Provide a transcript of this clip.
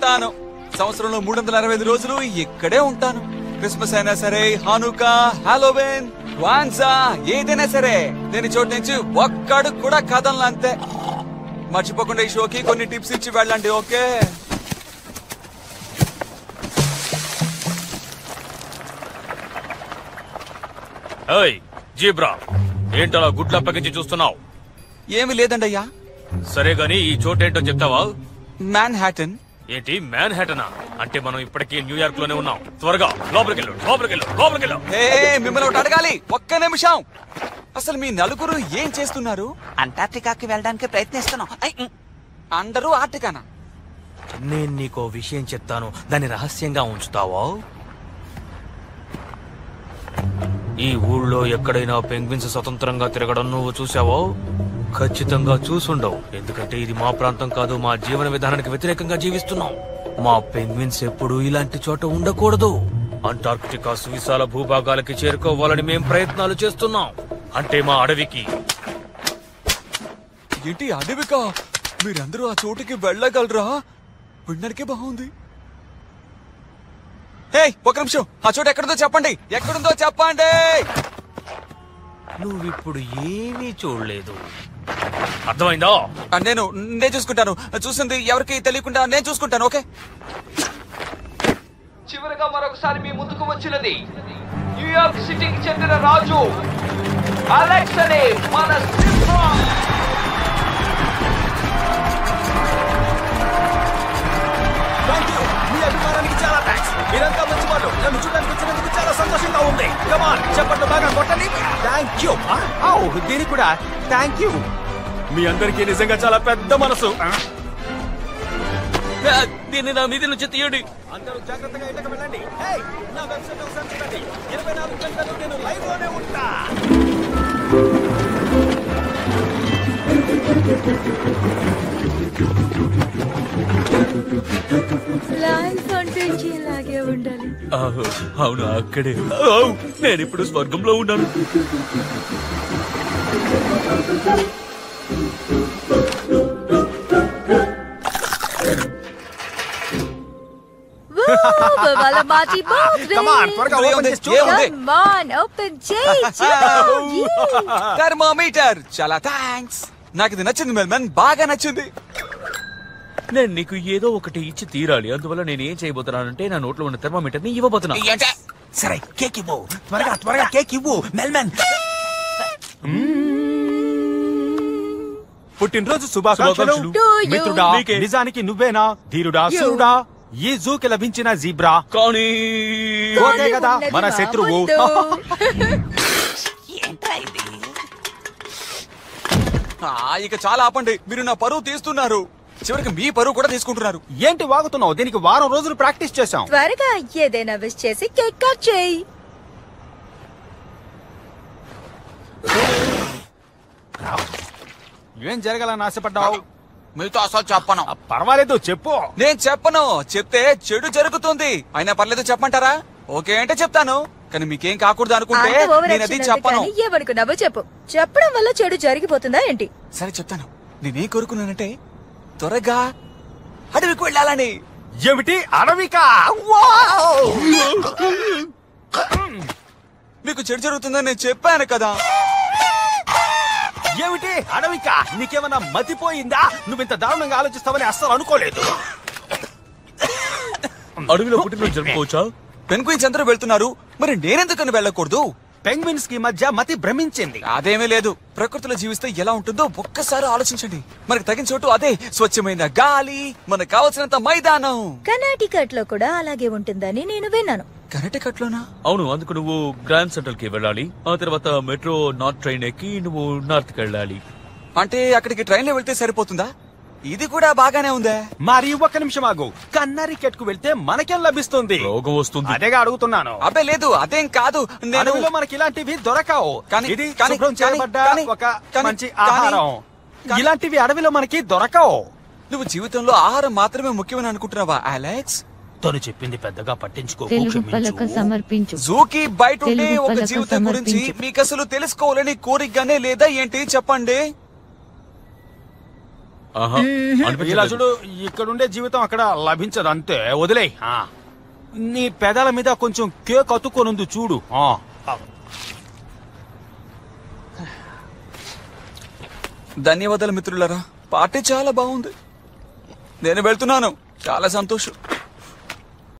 ఉంటాను. సంవత్సరంలో 365 రోజులు ఇక్కడే ఉంటాను. క్రిస్మస్ అయినా సరే, హానుకా, హాలోవీన్, క్వాన్జా ఏదైనా సరే నేను చోటు నుంచి ఒక్కడు కూడా కదలను అంతే. మర్చిపోకుండా ఈ షోకి కొన్ని టిప్స్ ఇచ్చి వెళ్ళండి. ఓకే? జీబ్రా, ఏంటలా గుడ్ల పక్కకి చూస్తున్నావు? ఏమి లేదండి అయ్యా. సరే గాని ఈ చోటేంటో చెప్తావా? మ్యాన్ హ్యాటన్. ఏంటి మ్యాన్ హ్యాటనా? అంటే మనం ఇప్పటికీ న్యూయార్క్ లోనే ఉన్నాం. త్వరగా లోపలికెళ్ళు. మిమ్మల్ని ఒకటి అడగాలి, ఒక్క నిమిషం. అసలు మీ నలుగురు ఏం చేస్తున్నారు? అంటార్టికాకి వెళ్ళడానికి ప్రయత్నిస్తున్నాం. అందరూ ఆర్టికానా? నేను నీకో విషయం చెప్తాను, దాన్ని రహస్యంగా ఉంచుతావా? ఈ ఊళ్ళో ఎక్కడైనా పెంగ్విన్స్ స్వతంత్రంగా తిరగడం నువ్వు చూసావో? ఖచ్చితంగా చూసుండవు, ఎందుకంటే ఇది మా ప్రాంతం కాదు. మా జీవన విధానానికి వ్యతిరేకంగా జీవిస్తున్నాం. మా పెంగ్విన్స్ ఎప్పుడూ ఇలాంటి చోట ఉండకూడదు. అంటార్కిటికా సువిశాల భూభాగాలకి చేరుకోవాలని మేం ప్రయత్నాలు చేస్తున్నాం. అంటే మా అడవికి. ఏంటి అడవికా? మీరందరూ ఆ చోటుకి వెళ్ళగలరా? వినడానికే బాగుంది. ఒక నిమిషం, ఆ చోటు ఎక్కడుందో చెప్పండి. నువ్విప్పుడు ఏమీ చూడలేదు, అర్థమైందా? నేను చూసుకుంటాను. చూసింది ఎవరికి తెలియకుండా నేను చూసుకుంటాను. ఓకే? చివరిగా మరొకసారి మీ ముందుకు వచ్చినది న్యూయార్క్ సిటీకి చెందిన రాజు అలెక్స్ అనే మన మీ అభిమానానికి చాలా థాంక్స్. మీరంతా మంచి వాళ్ళు. నన్ను చూడడానికి వచ్చినందుకు చాలా సంతోషంగా ఉంది. కమాన్, చెప్పండి, బాగా కొట్టండి. Thank you. దీనికి కూడా థ్యాంక్ యూ. మీ అందరికీ నిజంగా చాలా పెద్ద మనసు. దీన్ని నా మీద నుంచి తీయండి. అందరూ జాగ్రత్తగా ఇళ్ళకి వెళ్ళండి. నా వెబ్సైట్ ఒకసారి చూడండి. 24 గంటలు నేను లైవ్ లోనే ఉంటా. లైఫ్ అంటే ఇలాగే ఉండాలి. అవును, అక్కడే. నేను ఇప్పుడు స్వర్గంలో ఉన్నాను. థర్మోమీటర్. చాలా థ్యాంక్స్. నాకు ఇది నచ్చింది మెల్మన్, బాగా నచ్చింది. నేను నీకు ఏదో ఒకటి ఇచ్చి తీరాలి. అందువల్ల నేను ఏం చేయబోతున్నానంటే నా నోట్లో ఉన్న థర్మోమీటర్ ని ఇవ్వబోతున్నా. సరే, కేక్ ఇవ్వు. త్వరగా కేక్ ఇవ్వు మెల్మన్. పుట్టినరోజు శుభాకాంక్షలు మిత్రుడా. నిజానికి నువ్వేనా ధీరుడా, సూరుడా, ఈ జూకి లభించిన జీబ్రా? కానీ ఓకే కదా, మన శత్రువు. ఇక చాలా ఆపండి. మీరు నా పరువు తీస్తున్నారు. చివరికి మీ పరువు కూడా తీసుకుంటున్నారు. ఏంటి వాగుతున్నావు? దీనికి వారం రోజులు ప్రాక్టీస్ చేశాం. త్వరగా ఏదైనా విష్ చేసి కేక్ కట్ చేయి. ఏం జరగాలని ఆశపడ్డావు? మీతో అసలు చెప్పను. పర్వాలేదు, చెప్పు. నేను చెప్పను. చెప్తే చెడు జరుగుతుంది. అయినా పర్లేదు, చెప్పమంటారా? ఓకే అంటే చెప్తాను, కానీ మీకేం కాకూడదు అనుకుంటే నేను అది చెప్పను. ఏమనుకున్నావో చెప్పు. చెప్పడం వల్ల చెడు జరిగిపోతుందా ఏంటి? సరే చెప్తాను. నేనేం కోరుకున్నానంటే త్వరగా అడవికి వెళ్ళాలని. ఏమిటి అడవికా? మీకు చెడు జరుగుతుందని నేను చెప్పాను కదా. ఏమిటి అడవికా? నీకేమన్నా మతిపోయిందా? నువ్వింత దారుణంగా ఆలోచిస్తావని అస్సలు అనుకోలేదు. అడవిలో పుట్టినరోజు జరుపుకోవచ్చా? పెంగ్విన్స్ అందరూ వెళ్తున్నారు, మరి నేనెందుకని వెళ్ళకూడదు? పెంగ్విన్స్ కి మధ్య మతి భ్రమించింది. అదేమీ లేదు. ప్రకృతిలో జీవిస్తే ఎలా ఉంటుందో ఒక్కసారి ఆలోచించండి. మనకు తగిన చోటు అదే. స్వచ్ఛమైన గాలి, మనకు కావలసినంత మైదానం. కర్ణాటక లో కూడా అలాగే ఉంటుందని నేను విన్నాను. కర్ణాటక లోనా? అవును, అందుకు నువ్వు గ్రాండ్ సెంట్రల్ కి వెళ్ళాలి. ఆ తర్వాత మెట్రో నార్త్ ట్రైన్ ఎక్కి నువ్వు నార్త్ కి వెళ్ళాలి. అంటే అక్కడికి ట్రైన్ లో వెళ్తే సరిపోతుందా? ఇది కూడా బాగానే ఉందే. మరి ఒక్క నిమిషం ఆగు. కన్నరికెట్ కు వెళ్తే మనకేం లభిస్తుంది? రోగం వస్తుంది. అదేగా అడుగుతున్నాను. అబ్బే లేదు, అదేం కాదు. అడవిలో మనకి ఇలాంటివి దొరకవు. ఇది శుభ్రం చేయబడ్డ ఒక మంచి ఆహారం. ఇలాంటివి అడవిలో మనకి దొరకవు. నువ్వు జీవితంలో ఆహారం మాత్రమే ముఖ్యమని అనుకుంటున్నావా అలెక్స్? తను చెప్పింది పెద్దగా పట్టించుకో. జూకి బయట ఉండే ఒక జీవితం గురించి మీకు అసలు తెలుసుకోవాలని కోరికగానే లేదా ఏంటి? చెప్పండి. ఇలా చూడు, ఇక్కడుండే జీవితం అక్కడ లభించదు, అంతే. వదిలే. నీ పెదాల మీద కొంచెం కేక్ అతుక్కొనుంది చూడు. ధన్యవాదాలు మిత్రులారా, పార్టీ చాలా బాగుంది. నేను వెళ్తున్నాను. చాలా సంతోషం.